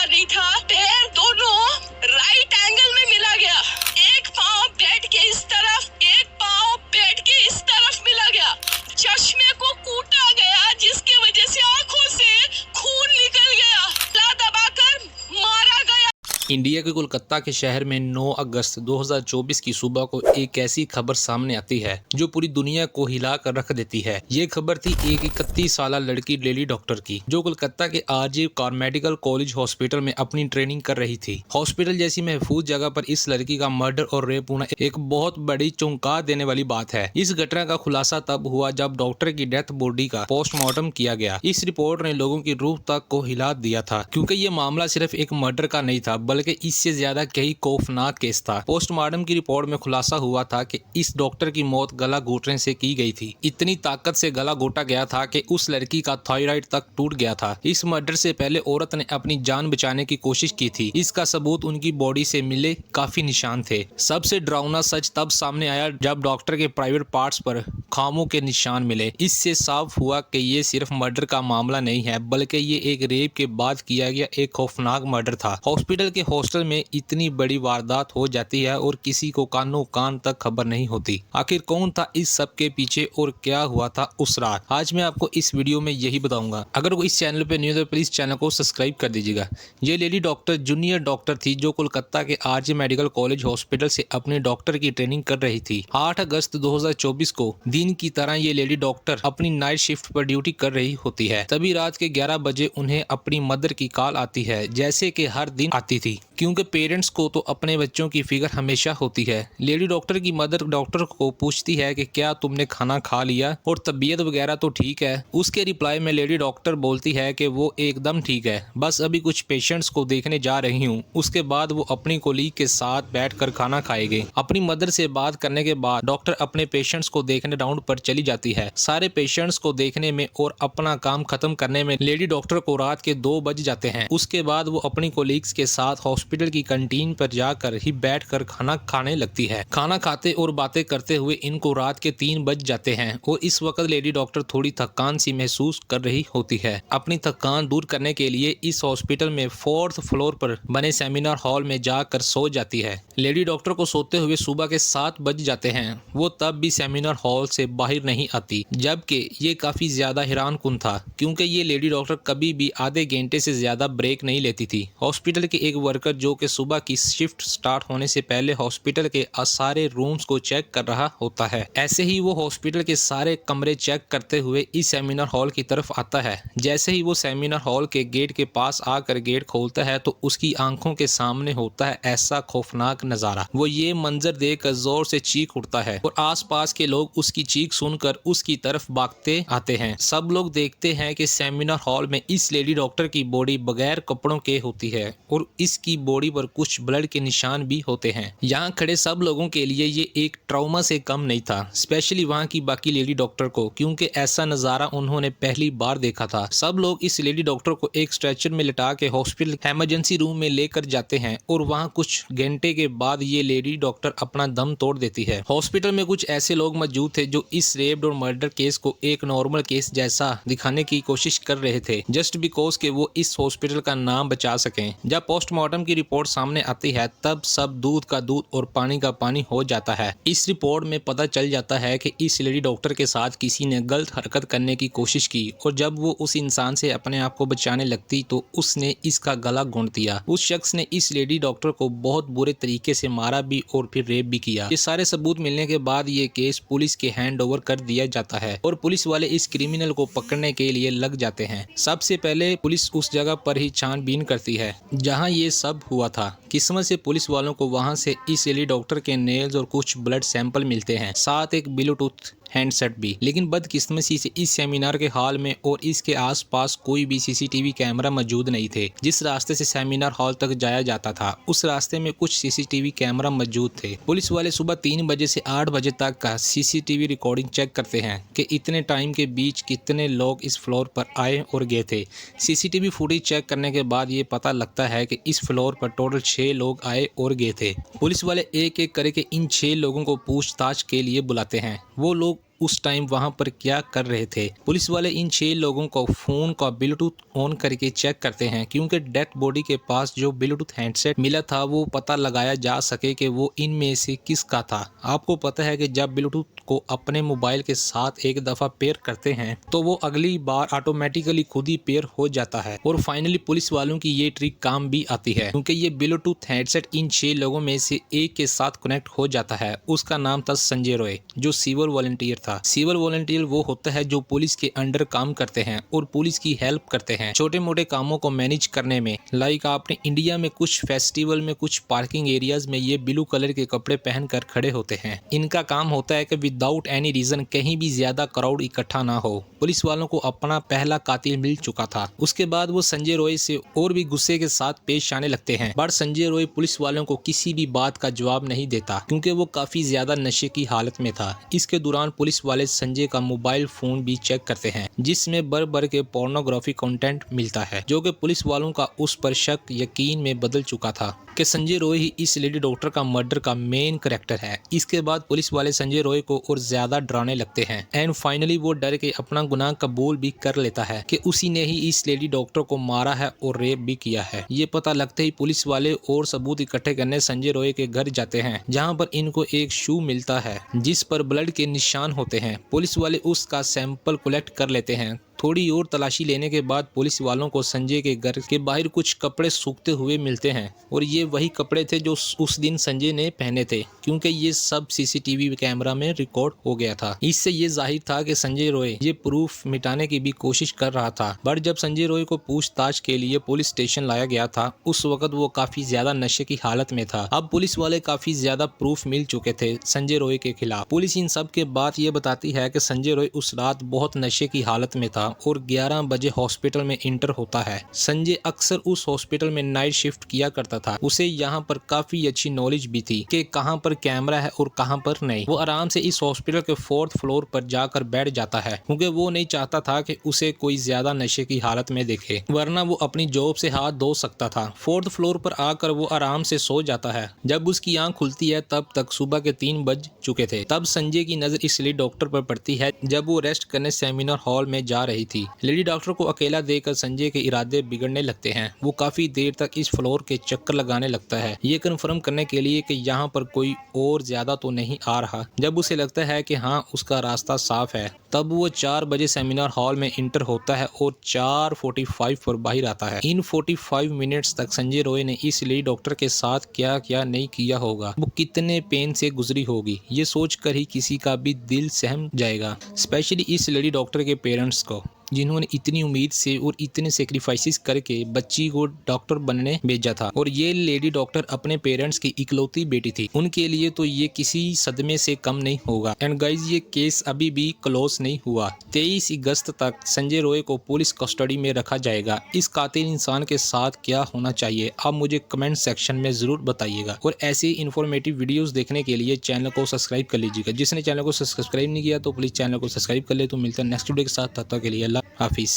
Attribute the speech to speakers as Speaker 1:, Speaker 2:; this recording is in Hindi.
Speaker 1: बार नहीं था। पैर दोनों राइट एंगल में मिला गया। एक पाँव बेड के इस तरफ, एक पाँव बेड के इस तरफ मिला गया। चश्मे को कूटा गया, जिसकी वजह से आंखों से खून निकल गया। गला दबाकर मारा गया।
Speaker 2: इंडिया के कोलकाता के शहर में 9 अगस्त 2024 की सुबह को एक ऐसी खबर सामने आती है जो पूरी दुनिया को हिला कर रख देती है। ये खबर थी एक 31 साल लड़की लेडी डॉक्टर की, जो कोलकाता के RJ car medical college hospital में अपनी ट्रेनिंग कर रही थी। हॉस्पिटल जैसी महफूज जगह पर इस लड़की का मर्डर और रेप होना एक बहुत बड़ी चौंका देने वाली बात है। इस घटना का खुलासा तब हुआ जब डॉक्टर की डेथ बॉडी का पोस्टमार्टम किया गया। इस रिपोर्ट ने लोगों की रूह तक को हिला दिया था, क्योंकि ये मामला सिर्फ एक मर्डर का नहीं था, बल्कि इससे ज्यादा कई खौफनाक केस था। पोस्टमार्टम की रिपोर्ट में खुलासा हुआ था कि इस डॉक्टर की मौत गला घोटने से की गई थी। इतनी ताकत से गला घोटा गया था कि उस लड़की का थायराइड तक टूट गया था। इस मर्डर से पहले औरत ने अपनी जान बचाने की कोशिश की थी। इसका सबूत उनकी बॉडी से मिले काफी निशान थे। सबसे डरावना सच तब सामने आया जब डॉक्टर के प्राइवेट पार्ट्स पर खामों के निशान मिले। इससे साफ हुआ कि ये सिर्फ मर्डर का मामला नहीं है, बल्कि ये एक रेप के बाद किया गया एक खौफनाक मर्डर था। हॉस्पिटल के हॉस्टल में इतनी बड़ी वारदात हो जाती है और किसी को कानों कान तक खबर नहीं होती। आखिर कौन था इस सब के पीछे और क्या हुआ था उस रात, आज मैं आपको इस वीडियो में यही बताऊंगा। अगर वो इस चैनल पे न्यू है तो प्लीज चैनल को सब्सक्राइब कर दीजिएगा। ये लेडी डॉक्टर जूनियर डॉक्टर थी जो कोलकाता के आरजे मेडिकल कॉलेज हॉस्पिटल से अपने डॉक्टर की ट्रेनिंग कर रही थी। 8 अगस्त 2024 को दिन की तरह ये लेडी डॉक्टर अपनी नाइट शिफ्ट पर ड्यूटी कर रही होती है। तभी रात के 11 बजे उन्हें अपनी मदर की कॉल आती है, जैसे कि हर दिन आती थी, क्योंकि पेरेंट्स को तो अपने बच्चों की फिक्र हमेशा होती है। लेडी डॉक्टर की मदर डॉक्टर को पूछती है कि क्या तुमने खाना खा लिया और तबीयत वगैरह तो ठीक है। उसके रिप्लाई में लेडी डॉक्टर बोलती है कि वो एकदम ठीक है, बस अभी कुछ पेशेंट्स को देखने जा रही हूँ। उसके बाद वो अपनी कोलीग के साथ बैठकर खाना खाएगी। अपनी मदर से बात करने के बाद डॉक्टर अपने पेशेंट्स को देखने राउंड पर चली जाती है। सारे पेशेंट्स को देखने में और अपना काम खत्म करने में लेडी डॉक्टर को रात के 2 बज जाते हैं। उसके बाद वो अपनी कोलीग्स के साथ हॉस्पिटल की कैंटीन पर जाकर ही बैठकर खाना खाने लगती है। खाना खाते और बातें करते हुए इनको रात के 3 बज जाते हैं और इस वक्त लेडी डॉक्टर थोड़ी थकान सी महसूस कर रही होती है। अपनी थकान दूर करने के लिए इस हॉस्पिटल में 4th फ्लोर पर बने सेमिनार हॉल में जाकर सो जाती है। लेडी डॉक्टर को सोते हुए सुबह के 7 बज जाते हैं। वो तब भी सेमिनार हॉल से बाहर नहीं आती, जबकि ये काफी ज्यादा हैरान कुन था, क्योंकि ये लेडी डॉक्टर कभी भी आधे घंटे से ज्यादा ब्रेक नहीं लेती थी। हॉस्पिटल के एक वर्कर जो कि सुबह की शिफ्ट स्टार्ट होने से पहले हॉस्पिटल के सारे रूम्स को चेक कर रहा होता है, ऐसे ही वो हॉस्पिटल के सारे कमरे चेक करते हुए इस सेमिनार हॉल की तरफ आता है। जैसे ही वो सेमिनार हॉल के गेट के पास आकर गेट खोलता है तो उसकी आंखों के सामने होता है ऐसा खौफनाक नजारा। वो ये मंजर देखकर जोर से चीख उठता है और आसपास के लोग उसकी चीख सुनकर उसकी तरफ भागते आते हैं। सब लोग देखते हैं कि सेमिनार हॉल में इस लेडी डॉक्टर की बॉडी बगैर कपड़ों के होती है और इसकी बॉडी पर कुछ ब्लड के निशान भी होते हैं। यहाँ खड़े सब लोगों के लिए ये एक ट्रॉमा से कम नहीं था, स्पेशली वहाँ की बाकी लेडी डॉक्टर को, क्योंकि ऐसा नजारा उन्होंने पहली बार देखा था। सब लोग इस लेडी डॉक्टर को एक स्ट्रेचर में लिटा के हॉस्पिटल इमरजेंसी रूम में लेकर जाते हैं और वहाँ कुछ घंटे के बाद ये लेडी डॉक्टर अपना दम तोड़ देती है। हॉस्पिटल में कुछ ऐसे लोग मौजूद थे जो इस रेप और मर्डर केस को एक नॉर्मल केस जैसा दिखाने की कोशिश कर रहे थे, जस्ट बिकॉज के वो इस हॉस्पिटल का नाम बचा सकें। जब पोस्टमार्टम की रिपोर्ट सामने आती है तब सब दूध का दूध और पानी का पानी हो जाता है। इस रिपोर्ट में पता चल जाता है कि इस लेडी डॉक्टर के साथ किसी ने गलत हरकत करने की कोशिश की और जब वो उस इंसान से अपने आप को बचाने लगती तो उसने इसका गला घोंट दिया। उस शख्स ने इस लेडी डॉक्टर को बहुत बुरे तरीके से मारा भी और फिर रेप भी किया। ये सारे सबूत मिलने के बाद ये केस पुलिस के हैंड ओवर कर दिया जाता है और पुलिस वाले इस क्रिमिनल को पकड़ने के लिए लग जाते हैं। सबसे पहले पुलिस उस जगह पर ही छानबीन करती है जहाँ ये सब हुआ था। किस्मत से पुलिस वालों को वहां से इस लेडी डॉक्टर के नेल्स और कुछ ब्लड सैंपल मिलते हैं, साथ एक ब्लूटूथ हैंडसेट भी। लेकिन बदकिस्मती से इस सेमिनार के हॉल में और इसके आसपास कोई भी सीसीटीवी कैमरा मौजूद नहीं थे। जिस रास्ते से सेमिनार हॉल तक जाया जाता था उस रास्ते में कुछ सीसीटीवी कैमरा मौजूद थे। पुलिस वाले सुबह 3 बजे से 8 बजे तक का सीसीटीवी रिकॉर्डिंग चेक करते हैं कि इतने टाइम के बीच कितने लोग इस फ्लोर पर आए और गए थे। सीसीटीवी फुटेज चेक करने के बाद ये पता लगता है कि इस फ्लोर पर टोटल 6 लोग आए और गए थे। पुलिस वाले एक एक करके इन 6 लोगों को पूछताछ के लिए बुलाते हैं। वो लोग उस टाइम वहां पर क्या कर रहे थे। पुलिस वाले इन 6 लोगों को फोन का ब्लूटूथ ऑन करके चेक करते हैं क्योंकि डेड बॉडी के पास जो ब्लूटूथ हैंडसेट मिला था वो पता लगाया जा सके कि वो इनमें से किसका था। आपको पता है कि जब ब्लूटूथ को अपने मोबाइल के साथ एक दफा पेयर करते हैं तो वो अगली बार ऑटोमेटिकली खुद ही पेयर हो जाता है। और फाइनली पुलिस वालों की ये ट्रिक काम भी आती है क्योंकि ये ब्लूटूथ हैंडसेट इन 6 लोगों में से एक के साथ कनेक्ट हो जाता है। उसका नाम था संजय रॉय, जो सिविल वॉलंटियर था। सिविल वॉलंटियर वो होता है जो पुलिस के अंडर काम करते हैं और पुलिस की हेल्प करते हैं छोटे मोटे कामों को मैनेज करने में। लाइक आपने इंडिया में कुछ फेस्टिवल में कुछ पार्किंग एरियाज में ये ब्लू कलर के कपड़े पहनकर खड़े होते हैं। इनका काम होता है कि विदाउट एनी रीजन कहीं भी ज्यादा क्राउड इकट्ठा ना हो। पुलिस वालों को अपना पहला कातिल मिल चुका था। उसके बाद वो संजय रॉय से और भी गुस्से के साथ पेश आने लगते हैं, बट संजय रॉय पुलिस वालों को किसी भी बात का जवाब नहीं देता क्योंकि वो काफी ज्यादा नशे की हालत में था। इसके दौरान पुलिस वाले संजय का मोबाइल फोन भी चेक करते हैं जिसमें भर के पोर्नोग्राफी कंटेंट मिलता है, जो कि पुलिस वालों का उस पर शक यकीन में बदल चुका था कि संजय रॉय ही इस लेडी डॉक्टर का मर्डर का मेन कैरेक्टर है। इसके बाद पुलिस वाले संजय रॉय को और ज्यादा डराने लगते हैं एंड फाइनली वो डर के अपना गुनाह कबूल भी कर लेता है कि उसी ने ही इस लेडी डॉक्टर को मारा है और रेप भी किया है। ये पता लगते ही पुलिस वाले और सबूत इकट्ठे करने संजय रॉय के घर जाते हैं, जहां पर इनको एक शू मिलता है जिस पर ब्लड के निशान होते हैं। पुलिस वाले उसका सैंपल कलेक्ट कर लेते हैं। थोड़ी और तलाशी लेने के बाद पुलिस वालों को संजय के घर के बाहर कुछ कपड़े सूखते हुए मिलते हैं और ये वही कपड़े थे जो उस दिन संजय ने पहने थे क्योंकि ये सब सीसीटीवी कैमरा में रिकॉर्ड हो गया था। इससे ये जाहिर था कि संजय रॉय ये प्रूफ मिटाने की भी कोशिश कर रहा था। बट जब संजय रॉय को पूछताछ के लिए पुलिस स्टेशन लाया गया था उस वक्त वो काफी ज्यादा नशे की हालत में था। अब पुलिस वाले काफी ज्यादा प्रूफ मिल चुके थे संजय रॉय के खिलाफ। पुलिस इन सब के बाद ये बताती है कि संजय रॉय उस रात बहुत नशे की हालत में था और 11 बजे हॉस्पिटल में इंटर होता है। संजय अक्सर उस हॉस्पिटल में नाइट शिफ्ट किया करता था। उसे यहाँ पर काफी अच्छी नॉलेज भी थी कि कहाँ पर कैमरा है और कहाँ पर नहीं। वो आराम से इस हॉस्पिटल के 4th फ्लोर पर जाकर बैठ जाता है क्योंकि वो नहीं चाहता था कि उसे कोई ज्यादा नशे की हालत में देखे, वरना वो अपनी जॉब से हाथ धो सकता था। 4th फ्लोर पर आकर वो आराम से सो जाता है। जब उसकी आंख खुलती है तब तक सुबह के 3 बज चुके थे। तब संजय की नजर इस लेडी डॉक्टर पर पड़ती है जब वो रेस्ट करने सेमिनार हॉल में जा रही थी। लेडी डॉक्टर को अकेला देखकर संजय के इरादे बिगड़ने लगते हैं। वो काफी देर तक इस फ्लोर के चक्कर लगाने लगता है ये कंफर्म करने के लिए कि यहाँ पर कोई और ज्यादा तो नहीं आ रहा। जब उसे लगता है कि हाँ उसका रास्ता साफ है तब वो 4 बजे सेमिनार हॉल में इंटर होता है और 4:45 पर बाहर आता है। इन 45 मिनट्स तक संजय रॉय ने इस लेडी डॉक्टर के साथ क्या क्या नहीं किया होगा, वो कितने पेन से गुजरी होगी, ये सोचकर ही किसी का भी दिल सहम जाएगा। स्पेशली इस लेडी डॉक्टर के पेरेंट्स को जिन्होंने इतनी उम्मीद से और इतने सेक्रीफाइसेस करके बच्ची को डॉक्टर बनने भेजा था और ये लेडी डॉक्टर अपने पेरेंट्स की इकलौती बेटी थी। उनके लिए तो ये किसी सदमे से कम नहीं होगा। एंड गाइज ये केस अभी भी क्लोज नहीं हुआ। 23 अगस्त तक संजय रॉय को पुलिस कस्टडी में रखा जाएगा। इस कातिल इंसान के साथ क्या होना चाहिए आप मुझे कमेंट सेक्शन में जरूर बताइएगा और ऐसे इंफॉर्मेटिव वीडियोस देखने के लिए चैनल को सब्सक्राइब कर लीजिएगा। जिसने चैनल को सब्सक्राइब नहीं किया तो प्लीज चैनल को सब्सक्राइब कर ले। तो मिलता है नेक्स्ट वीडियो के साथ, तब तक के लिए अल्लाह हाफिज।